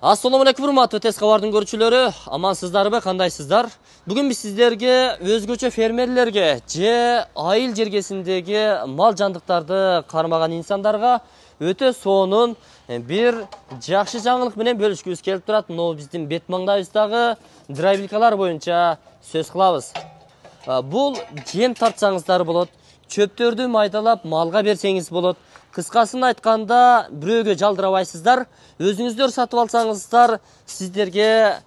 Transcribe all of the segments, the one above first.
Assalamu alaikum, урматтуу Тез кабардын көрүүчүлөрү, амансыздарбы, кандайсыздар? Бүгүн биз сиздерге өзгөчө фермерлерге же айыл жергесиндеги мал жандыктарды кармаган инсандарга өтө сонун бир жакшы жаңылык менен бөлүшкүбүз келип турат. Мына биздин бет маңдайыбыздагы дробилкалар боюнча сөз кылабыз. Бул жем тартсаңыздар болот, чөптөрдү майдалап малга берсеңиз болот. Кыскасын айтканда, бирөөгө жалдырабайсыздар, өзүңүздөр сатып алсаңыздар, сиздерге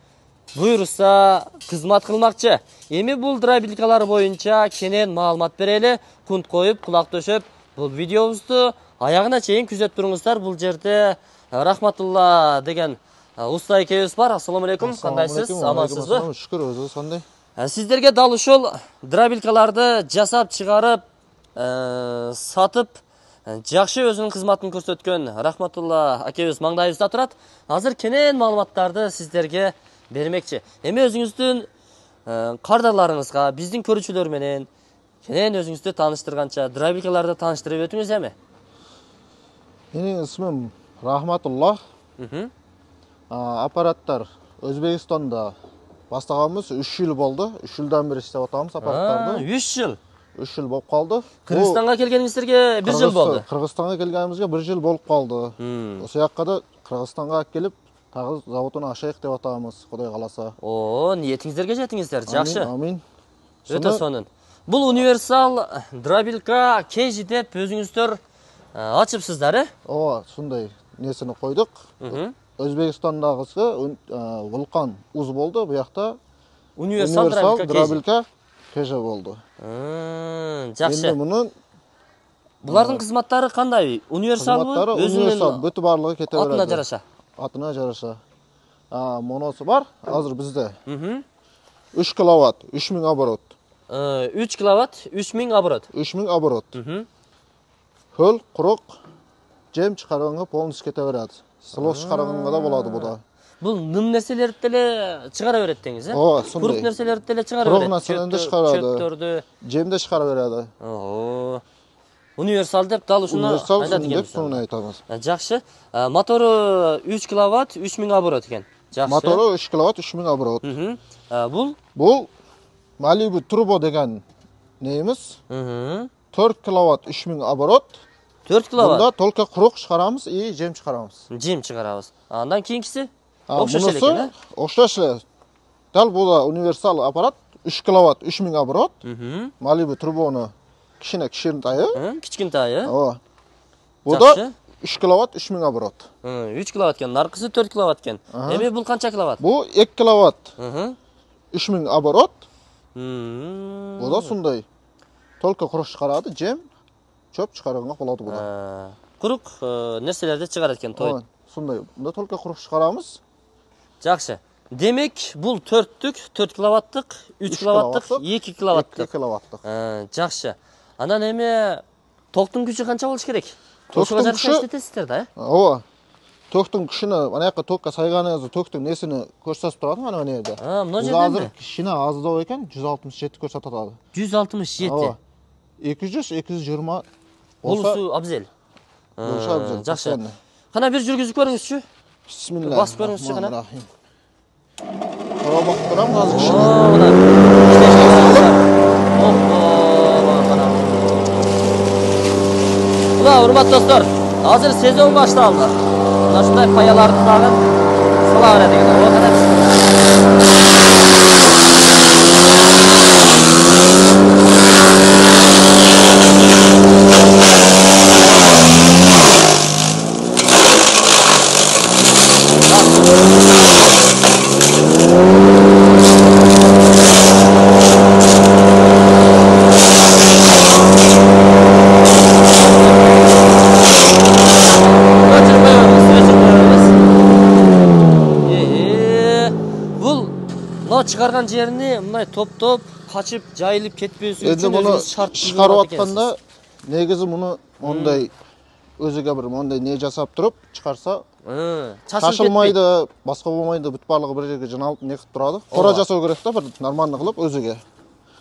буйруса кызмат кылмакчы. Эми бул дробилкалар боюнча кенен маалымат берели, кунт коюп, кулак төшөп, бул видеобузду аягына чейин күзөтүп туруңуздар. Бул жерде Рахматулла деген уста экөөбүз бар. Ассаламу алейкум, кандайсыз? Амансызбы? Шүкүр, өзүңүз кандай? Сиздерге дал ушул дробилкаларды жасап чыгарып, сатып, жакшы өзүнүн кызматын көрсөткөн Рахматулла акебиз маңдайыбызда турат. Азыр кенен маалыматтарды сиздерге бермекчи. Эми өзүңүздүн кардарларыңызга, биздин көрүүчүлөр менен кенен өзүңүздү тааныштырганча дробилкаларды тааныштырып өтүңүз эми. Менин исмим Рахматулла. Аппараттар Өзбекстанда баштаганбыз, 3 жыл болду. 3 жылдан бери иштеп атабыз аппараттарды. 3 жыл. 3 жыл болуп калды. Кыргызстанга келгениңиздерге 1 жыл болду. Кыргызстанга келгенибизге 1 жыл болуп калды. Ошол жакка да Кыргызстанга алып келип, тагы заводуна ашайык деп атабыз, Кудай кааласа. Ниетиңиздерге жетиңиздер, жакшы. Амин. Өтө сонун. Бул универсал дробилка KG деп өзүңүздөр ачыпсыздар, Ооба, ушундай несини койдук. Өзбекстандагысы Вулкан уз болду, буякта универсал дробилка KG болду. Жакшы. Эми мунун булардын кызматтары кандай? Универсалбы? Универсал, бүтү барлыгы кете берет. Атына жараша. Атына жараша. Моносу бар, азыр бизде. 3 киловатт, 3000 оборот. 3 киловатт, 3000 оборот. 3000 оборот. Хөл, курук, жем чыгарганга полностью кете берет. Сылоо чыгарганга да болот буда. Бул ным нерселерди деле чыгара берет деңиз, Ооба, сондай. Курук нерселерди деле чыгара берет. Курук нерселерди чыгарады. Чөптөрдү, жемде чыгара берет. Универсал деп дал ушуну айтат деп сону айтабыз. Жакшы. Мотору 3 киловатт, 3000 оборот экен. Жакшы. Мотору 3 киловатт, 3000 оборот. Бул Malibu Turbo деген нейimiz. 4 киловатт, 3000 оборот. 4 киловатт. Бунда только курук чыгарамыз и жем чыгарамыз. Жем чыгарабыз. Андан кийинкиси окшош эле экен, окшош эле. Дал бул универсал аппарат 3 киловатт, 3000 оборот. Malibu Turbo'nu кичинтайы. Кичкинтайы. Ооба. Буда 3 киловатт, 3000 оборот. 3 киловатт экен, наркысы 4 киловатт экен. Эми бул канча киловатт? Бул 2 киловатт. 3000 оборот. Буда сундай. Только курук чыгарады, жем, чөп чыгарганга болот буда. Курук нерселерди чыгарат экен той. Сундай. Бунда только курук чыгарамыз. Жакшы. Демек, бул 4 киловаттык, 3 киловаттык, 2 киловаттык. 2 киловаттык. Жакшы. Анан эми токтун күчү канча болуш керек? Токтун күчү иштетесиздер да, Ооба. Токтун күчүнү, ана жака токко сайганыңызды токтун несини көрсөтүп турат, ана жерде. Мына жерде. Азыр кичине аздоо экен, 167 көрсөтүп атат. 167. Ооба. 200, 220 болсу абзел. Болсо абзел. Жакшы. Кана бир жүргүзүп көрүңүзчү. Бисмилlah. Басып көрүңүзчү кана. Карабак турам азыр. Мына урматтуу достор, азыр сезон башталды. Мына ушундай паяларды дагы сала берет экен. Чыгарган жерини мындай топтоп, качып, жайылып кетпөсү үчүн өзүңүз шарт чыгарып атканда негизи муну мондай өзүгө бир мондай не жасап туруп чыгарса, чачылмайды, башка болмойду, бүт барлыгы бир жерге жиналып не кылып турады. Кора жасоо керек да, бир нормально кылып өзүгө.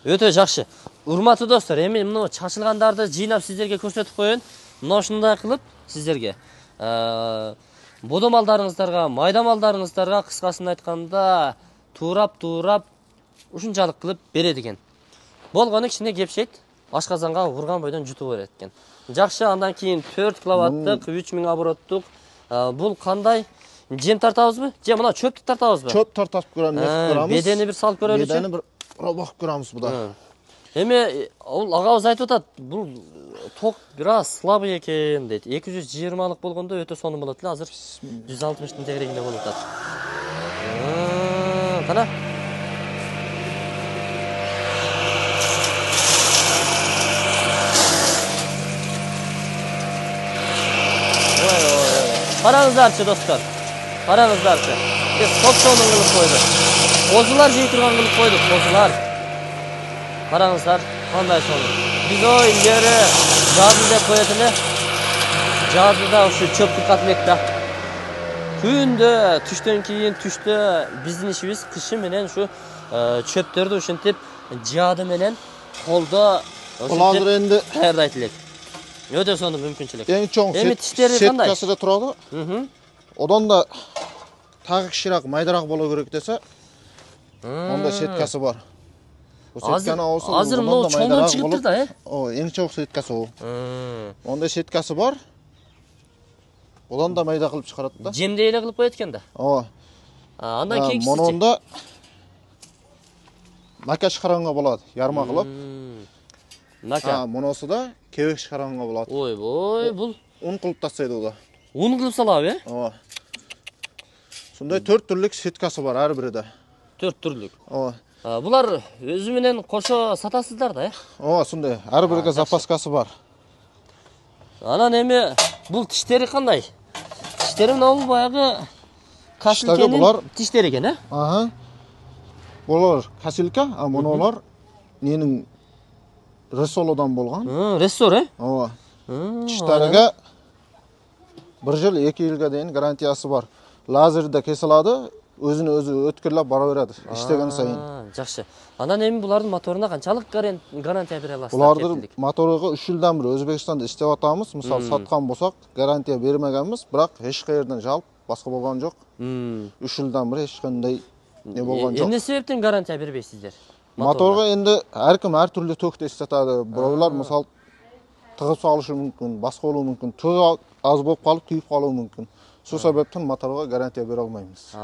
Өтө жакшы. Урматтуу достор, эми мына чачылгандарды жыйнап сиздерге көрсөтүп коеюн. Мына ушундай кылып сиздерге бодо малдарыңыздарга, майда малдарыңыздарга кыскасын айтканда туурап ушунчалык кылып берет экен. Болгону кичине кепшейт, ашказанга урган бойдон жутуп берет экен. Жакшы, андан кийин 4 киловаттык 3000 обороттук бул кандай жем тартабызбы? Же мына чөптү тартабызбы? Чөп тартып көрөбүз. Бедени бир салып көрөлүчү. Бедени бир bakıp көрөбүз буда. Эми агабыз айтып атат, бул ток бир аз слабый экен дейт. 220-лык болгондо өтө сонун болот эле, азыр 160-тын тегерегинде болуп атат. Кана. Караңыздарчы достор. Караңыздарчы. Биз топ-сонун кылып койдук. Козулар жей турган кылып койдук, козулар. Караңыздар, кандай сонун. Биз илгери жазы деп коет эле. Жазыда ушу чөп кыркат элек да. Күндө түштөн кийин түштө биздин ишибиз кышы менен ушу чөптөрдү ушинтип жаады менен колдо Азыр энди даярдайт элек. Өтө сонун мүмкүнчүлүк. Эң чоң сеткасы да турады. Одан да тагы кичираак, майдараак боло керек десе, онда сеткасы бар. Азыр мына чоңдон чыгыптыр да, эң чоң сеткасы ол. Онда сеткасы бар. Одан да майда кылып чыгарат да. Жемдей эле кылып коет экен да. Андан кийинкиси. Мононда мака чыгаранга болот, ярма кылып. Мака. Моносу да кебек чыгаранга болот. Ойбой, бул ун кылып тастайт уда. Un кылып салабы, Сондай 4 түрлүк сеткасы бар ар бириде. 4 түрлүк. Булар өзү менен кошо сатасыздар да, сондай. Ар бириге запаскасы бар. Анан эми бул тиштери кандай? Тиштери мына баягы касилкенин тиштери экен, Булар касилка, монолор менин рессолодан болгон. Рессор, Тиштарга 1 жыл 2 жылга дейин гарантиясы бар. Лазерде кесилады, өзүнө өзү өткүрлөп бара берет, иштеген сайын. Жакшы. Анан эми булардын моторуна канчалык гарантия бере аласыздар? Булардын моторуга 3 жылдан бери Өзбекстанда иштеп атабыз. Мисалы саткан болсок, гарантия бермегенбиз, бирок эч кайерден жалп башка болгон жок. 3 жылдан бери эч кандай не болгон жок. Эмне себептен гарантия бербейсиздер? Моторга энди ар ким ар түрлүү төктө иштетет. Бироолор мисалы тыгып салышы мүмкүн, башка болушу мүмкүн. Тыгы аз болуп калып, күйүп калуу мүмкүн. Şu sebepten motorga garantiya bere almaymiz.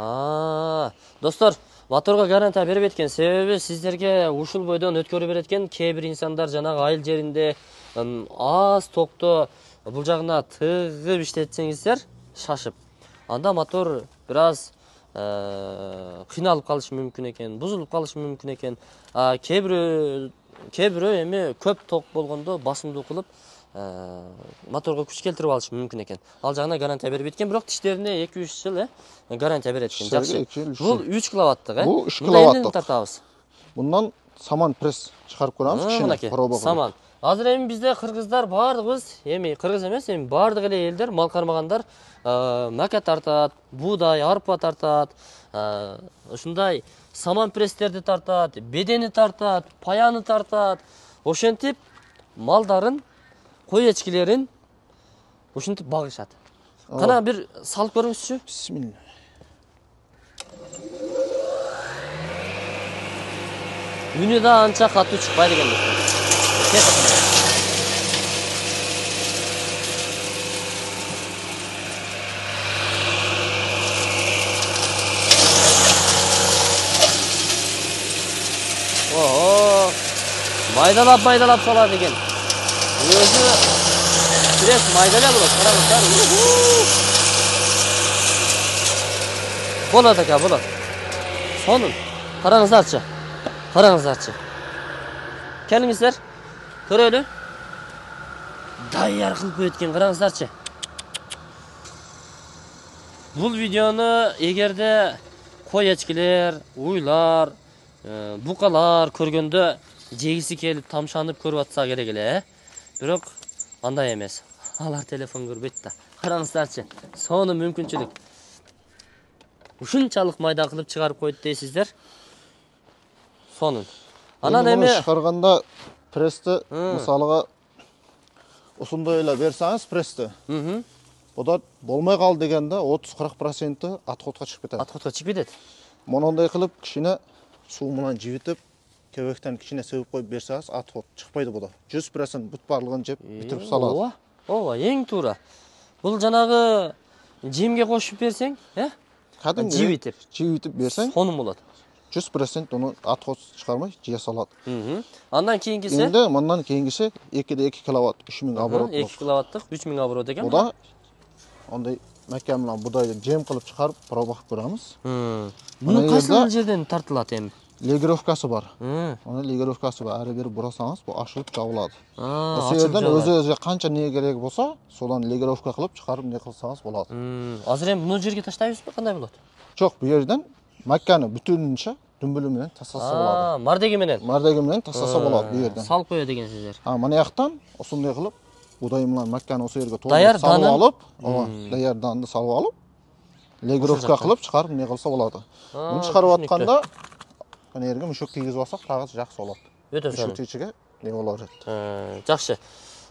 Dostlar, motorga garantiya berip etken sebebi sizlerge ушул бойдон өткөрүп береткен кээ бир инсандар жанагы айыл жеринде аз токто бул жагына тыгып иштетсеңиздер шашып. Анда мотор бир аз кыйналып калышы мүмкүн экен, бузулуп калышы мүмкүн экен. Кээ бирөө эми көп ток болгондо басымдуу кылып моторго күч келтирип алышы мүмкүн экен. Ал жагына гарантия берип кеткен, бирок тиштерине 2-3 жыл гарантия берет экен. Жакшы. Бул 3 киловаттык, Бул 3 киловаттык. Тартабыз. Bundan saman press чыгарып көрөбүз, кичине пробага. Саман. Азыр эми бизде кыргыздар бардыгыбыз, эми кыргыз эмес, эми бардык эле элдер, мал кармагандар мака тартат, буудай, арпа тартат, ушундай саман пресстерди тартат, бедени тартат, паяны тартат. Ошентип малдарын, кой эчкилерин ушинтип багышат. Кана бир салып көрүңүзчү? Бисмилла. Үнү да анча катуу чыкпайт экен достор. Майдалап салат экен. Өзү пресс майдалап болот, караңыздар. Болот экен, болот. Сонун. Караңыздарчы. Келиңиздер. Көрөлү. Даяр кылып өткөн, караңыздарчы. Бул видеону эгерде кой эчкилер, уйлар, букалар көргөндө жегиси келип тамшанып көрүп атса керек эле, бирок андай эмес. Алар телефон көрбөйт да. Караңыздарчы, сонун мүмкүнчүлүк. Ушунчалык майда кылып чыгарып койт дейсиздер. Сонун. Анан эми чыгарганда прессти мисалга ушундай эле берсаңыз прессти. Бұда болмай қалды дегенде 30-40% отходқа шығып кетеді. Отходқа шығып кетеді. Мұндай қылып, кішкене су мұнан жібітіп, кебектен кішкене сөгіп қойып берсеңіз, отход шықпайды бұда. 100% бұт барлығын жеп бітіріп салады. Ооба, ең тура. Бұл жанағы жемге қосып берсең, Кәдімгі жібітіп берсең, соным болады. 100% оны отход шығармай жия салады. Андан кейінгісі? Енді мұндан кейінгісі 2-2 киловатт, 3000 оборот. 2 киловаттық 3000 оборот екен. Бұда ондай мәкәмілан бұдайды жем қылып шығарып, проба қылып көреміз. Бұны қайсыл жерден тартылады енді? Легировкасы бар. Оны легировкасы бар. Әрі бері бұрасаңыз, бұл ашылып жабылады. Осы Ашылып жерден өзі қанша не керек болса, содан легировка қылып шығарып не қылсаңыз болады. Азыр енді мұны жерге таштаймыз ба, қандай болады? Жоқ, бұл жерден мәккәні бүтінінше дүмбіліменен тастаса болады. Мардегіменен? Мардегіменен тастаса болады бұл жерден. Салып қоя деген сөздер. Мына яқтан осындай қылып, бұдайымлан мәккәні осы жерге толып салып алып, даяр данды салып алып, легировка қылып шығарып не қылса болады. Бұны шығарып атқанда Қане ерге мүшек кигізіп алсақ, тағыз жақсы болады. Өте соны. Мүшек тейшіге не олар еді. Жақсы.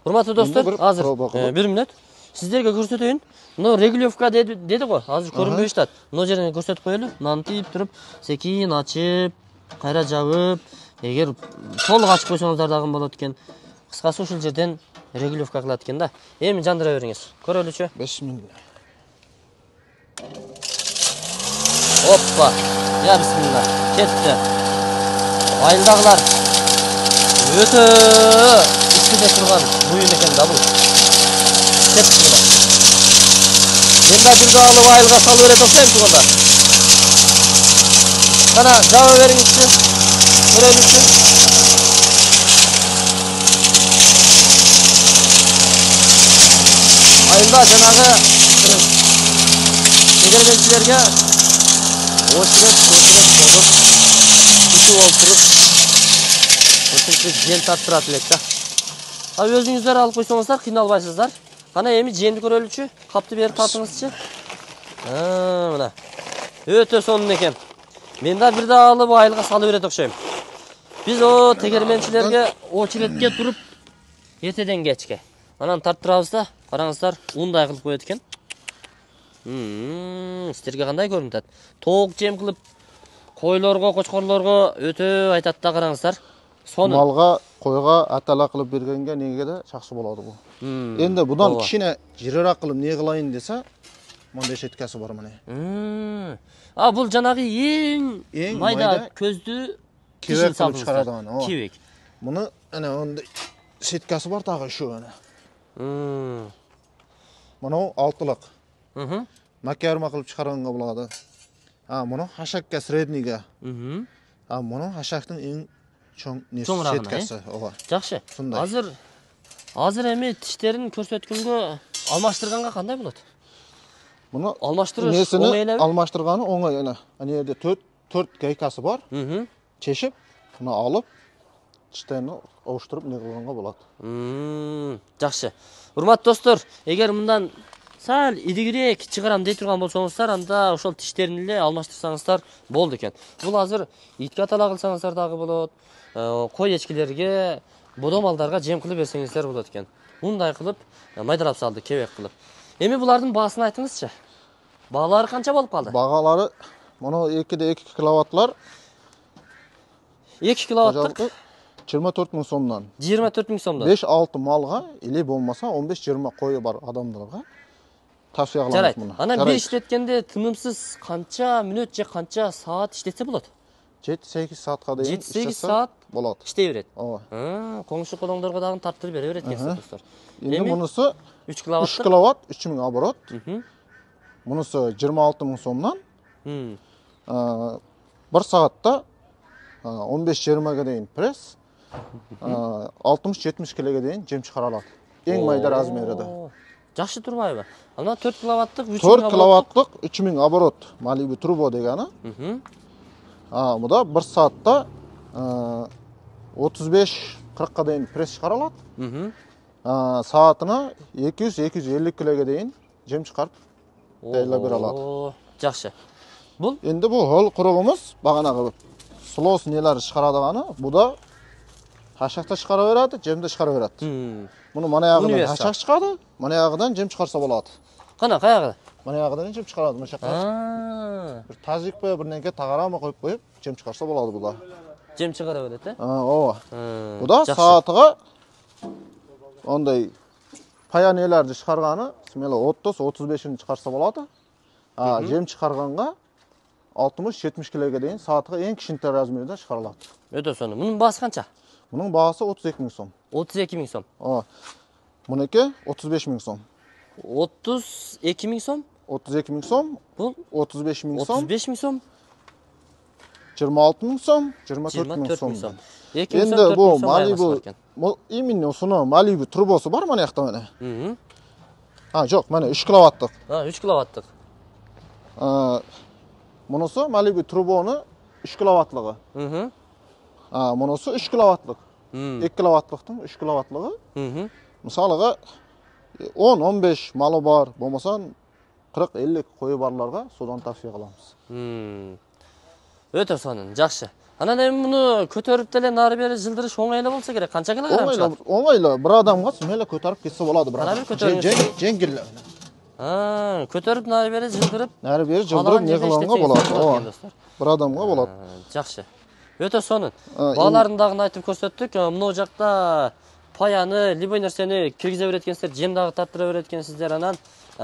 Құрметті достар, азыр 1 минут. Сіздерге көрсетейін. Мұны регулевка деді ғой, азыр көрінбей жатады. Мұны жеріне көрсетіп қойылы. Мынаны тиіп тұрып, секейін açып, қайра жабып, егер толық ашып қойсаңыздар дағым болады екен. Қысқасы ушул жерден регулевка қылады екен да. Эми жандыра беріңіз. Көрөлүчү. 5000. Hoppa. Ya bismillah. Ketdi. Ayıldağlar. Öte içinde turgan buyun eken da bu. Ketdi buna. Men de bir daha alıp ayılga salıp ere toksayım tuganda. Bana cevap veriңizçi. Görölüçü. Ayılda janağı tegermençilerge oşirep bozup ütüp olturup жем тарттырат элек да. Өзүңүздөр алып койсоңуздар кыйналбайсыздар. Кана эми жемди көрөлүчү, капты берип тартыңызчы. Мына. Өтө сонун экен. Мен да бир да алып айылга салып берет окшойм. Биз о тегерменчилерге очередке туруп эртеден кечке. Анан тарттырабыз да, караңыздар, ундай кылып коет экен. Сиздерге кандай көрүнүп атат? Тоок жем кылып койлорго, кочкорлорго өтө айтат да, караңыздар. Малға, қойға атала қылып бергенге неге де жақсы болады бұл. Енді бұдан кішіне жирырақ қылып не қылайын десе, мындай шеткасы бар міне. Бұл жанағы ең майда көзді кебек қылып шығарады ғана. Кебек. Мұны ондай шеткасы бар тағы үші ғана. Мұны алтылық. Макиарма қылып шығарғанға болады. Мұны хашакка среднийге. Мұны хашактың ең чоң шеткасы. Жақшы. Азыр эми тиштерин көрсөткөнгө алмаштырганга кандай болот? Мұны алмаштырыш оңой элеби? Алмаштырганы оңой эле. Ана жерде 4 гайкасы бар. Чешип, муну алып, тиштерин оштуруп не кылганга болот. Жакшы. Урматтуу достор, эгер мындан сал идигирээк чыгарам дей турган болсоңуздар, анда ошол тиштерин эле алмаштырсаңыздар болду экен. Бул азыр итке атала кылсаңыздар дагы болот. Кой эчкилерге, бодо малдарга жем кылып берсеңиздер болот экен. Мындай кылып майдалап салды, кебек кылып. Эми булардын баасын айтыңызчы. Баалары канча болуп калды? Багалары муну 2 киловаттлар 2 киловаттык 24 000 сомдон. 24 000 сомдон. 5-6 малга или болмаса 15-20 кою бар адамдарга тавсия кылам муну. Анан бир иштеткенде тынымсыз канча мүнөт же канча саат иштетсе болот? 7-8 саатка дейин 7-8 саат болот. иштей берет. Ооба. Коңшу колоңдорго дагы тартырып бере берет экенсиз достор. Эми мунусу 3 киловатт. 3 киловатт 3000 оборот. Мунусу 26 000 сомдон. 1 саатта 15-20га дейин пресс, 60-70 килоге дейин жем чыгара алат. Эң майда размерде. Жакшы турбайбы? Ана 4 киловаттык 4 киловаттлык 3000 оборот Malibu Turbo дегени. Муда 1 саатта 35-40га дейин пресс чыгара алат. Саатына 200-250 килоге дейин жем чыгарып даярдап бере алат. Жакшы. Бул энди бул курогумуз баганагы слос нелер чыгарадыганы, буда хашакта чыгара берет, жемде чыгара берет. Муну мана ягынан хашак чыгады, мана ягынан жем чыгарса болот. Қана, қаяғы? Mana yağdan jem çıkarады mı şaka? Bir tazık koyup bir neke tagarama koyup jem çıkarsa болады bular. Жем шығара береді, ә? Ова. Bu da saatiga onday payanelerdi çıkarganı, smelo 30-35'ini çıkarsa болады. Jem çıkarganга 60-70 kiloga дейін saatiga eng кішкентай размерде çıkarılады. Өте соны. Мұның басы қанша? Bunun бағасы 32 000 сом. 32 000 сом. Bununki 35 000 сом. 32 000 сом? 32 000 сом. Бұл 35 000 сом. 35 000 сом. 26 000 сом. 24 000 сом. 2 000 Endi сом, 4 bu 000 сом Malibu, ayırması varken. именно ушуну Malibu turbosu бар mana yoqda mana. Жоқ, mana 3 kilovatlik. 3 kilovatlik. Bunisi Malibu turbonu 3 kilovatligi. Bunisi 3 kilovatlik. 2 kilovatlikdan 3 kilovatligi. Misaliga 10-15 malı бар, bo'lmasa 40-50 qo'yi barlarga sudan tavsiya qilamiz. Өте сонын, жақсы. Анан эми муну көтөрүп деле нары бери жылдырыш оңайлы болсо керек. Канча килограмм чыгат? Оңайлы, bir адамга смело көтөрүп кетсе болот, брат. Жеңил. Көтөрүп нары бери жылдырып. Нары бери жылдырып не кылганга болот. Bir адамга болот. Жақсы. Өте сонын. Бааларын дагы айтып көрсөттүк. Мына жакта паяны, любой нерсени киргизе береткенсиздер, жем дагы тартыра береткенсиздер. Анан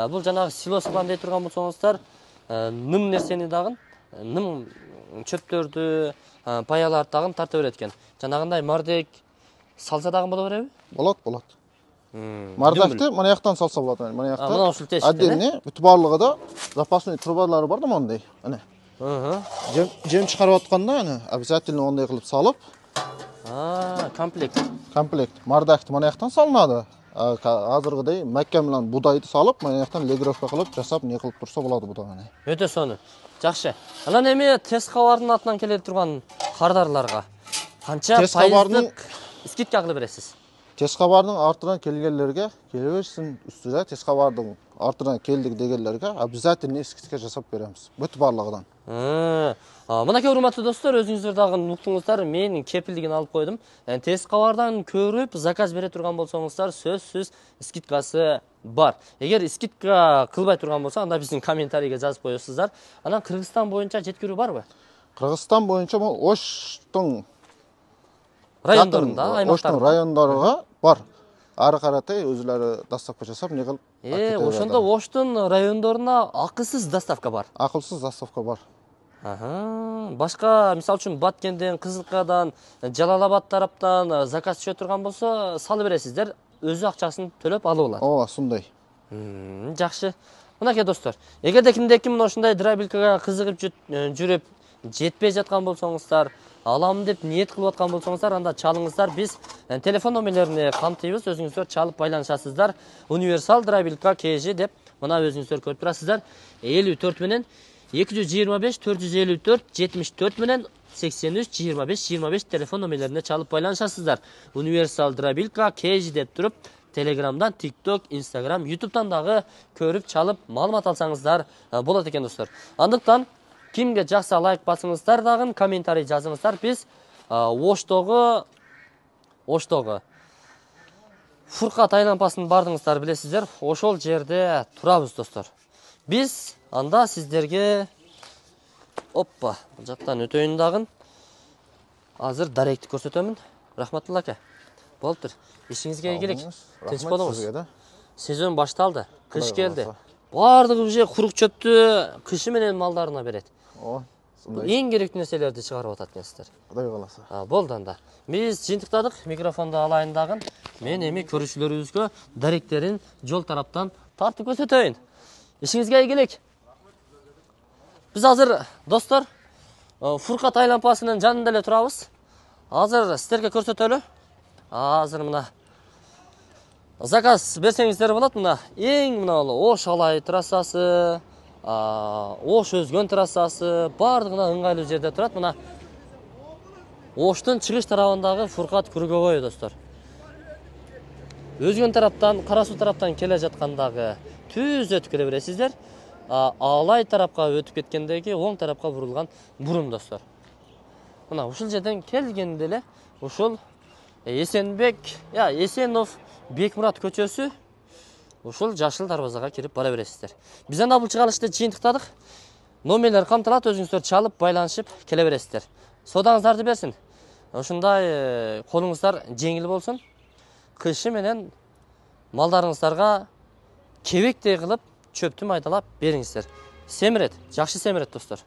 бул жанагы силосудан дей турган болсоңуздар, ным нерсени дагы, ным чөптөрдү, паяларды дагы тарта береткен. Жанагындай мардек салса дагы боло береби? Болот. Мардакты мына жактан салса болот. Мына жакта. Мына ушул тешикте. Отдельный бүт барлыгы да запасный трубалары бар да мондай. Ана. Жем чыгарып атканда аны обязательно ондай кылып салып. Комплект. Мардакты мына жактан салынады. Азыргыдай макка менен будайды салып, мына жактан легировка кылып, жасап, не кылып турса болот буда мына. Өтө соны. Жакшы. Анан эми тест кабардын атынан келе турган кардарларга канча пайыздык скидка кылып бересиз? Тест кабардын артынан келгендерге келе берсин, үстүдө тест кабардын артынан келдик дегендерге обязательно скидка жасап беребиз. Бүт барлыгынан. Мынакей урматтуу достор, өзүңүздөр дагы уктуңуздар, мен кепилдигин алып койдум. Тест кабардан көрүп заказ бере турган болсоңуздар, сөзсүз скидкасы бар. Эгер скидка кылбай турган болсо, анда биздин комментарийге жазып коесуздар. Анан Кыргызстан боюнча жеткирүү барбы? Кыргызстан боюнча бул Оштун райондорунда, Оштун райондорунда бар. Ары каратай өзүлөрү доставка жасап, не кылып? Ошондо Оштун райондоруна акысыз доставка бар. Акылсыз доставка бар. Башка, мисалы үчүн Баткенден, Кызылкадан, Жалал Абад тараптан заказ түшө турган болсо, салып бересиздер, өзү акчасын төлөп алып алат. Ооба, сондай. Жакшы. Мынакей достор, эгерде кимде-ким ошондой драбилкага кызыгып жүрүп, жетпей жаткан болсоңуздар, алам деп ниет кылып аткан болсоңуздар, анда чалыңыздар, биз телефон номерлерин камтыйбыз, өзүңүздөр чалып байланышасыздар. Универсал драбилка KG деп мына өзүңүздөр көрүп турасыздар. 54 менен 225 454 74 менен 83 25 25 телефон номерлерине чалып байланышасыздар. Универсал драбилка KG деп туруп, Телеграмдан, TikTok, Instagram, YouTube'дан дагы көрүп чалып маалымат алсаңыздар болот экен достор. Андыктан кимге жакса лайк басыңыздар дагы, комментарий жазыңыздар. Биз Оштогу Фуркат айланпасын бардыңыздар билесиздер. Ошол жерде турабыз достор. Биз анда сиздерге бул жактан өтөйүн дагы. Азыр даректи көрсөтөмүн. Рахматулла ака. Болуптур. Ишиңизге ийгилик. Тынч болуңуз. Сезон башталды. Кыш келди. Бардыгы уже курук чөптү кышы менен малдарына берет. Эң керектүү нерселерди чыгарып атат экенсиздер. Кудай кааласа. Болду анда. Биз жыйынтыктадык, микрофонду алайын дагы. Мен эми көрүүчүлөрүбүзгө даректерин жол тараптан тартып көрсөтөйүн. Ишиңизге ийгилик. Биз азыр достор Фуркат айланпасынын жанында эле турабыз. Азыр сиздерге көрсөтөлү. Азыр мына заказ берсеңиздер болот. Мына эң мына Ош Алай трассасы, Ош Өзгөн трассасы бардыгына ыңгайлуу жерде турат. Мына Оштун чыгыш тарабындагы Фуркат круговой достор. Өзгөн тараптан, Кара Суу тараптан келе жаткандагы түз өтүп келе бересиздер. Алай тарапка өтүп кеткендеги оң тарапка бурулган бурум достор. Мына ушул жерден келгенде эле ушул Эсенов Бекмурат көчөсү ушул жашыл дарбазага кирип бара бересиздер. Биз анда бул чыгарылышты жыйынтыктадык. Номерлер камтылат, өзүңүздөр чалып байланышып келе бересиздер. Содаңыздарды берсин. Ушундай колуңуздар жеңил болсун. Кышы менен малдарыңыздарга кебектей кылып чөптү майдалап бериңиздер. Семирет, жакшы семирет достор.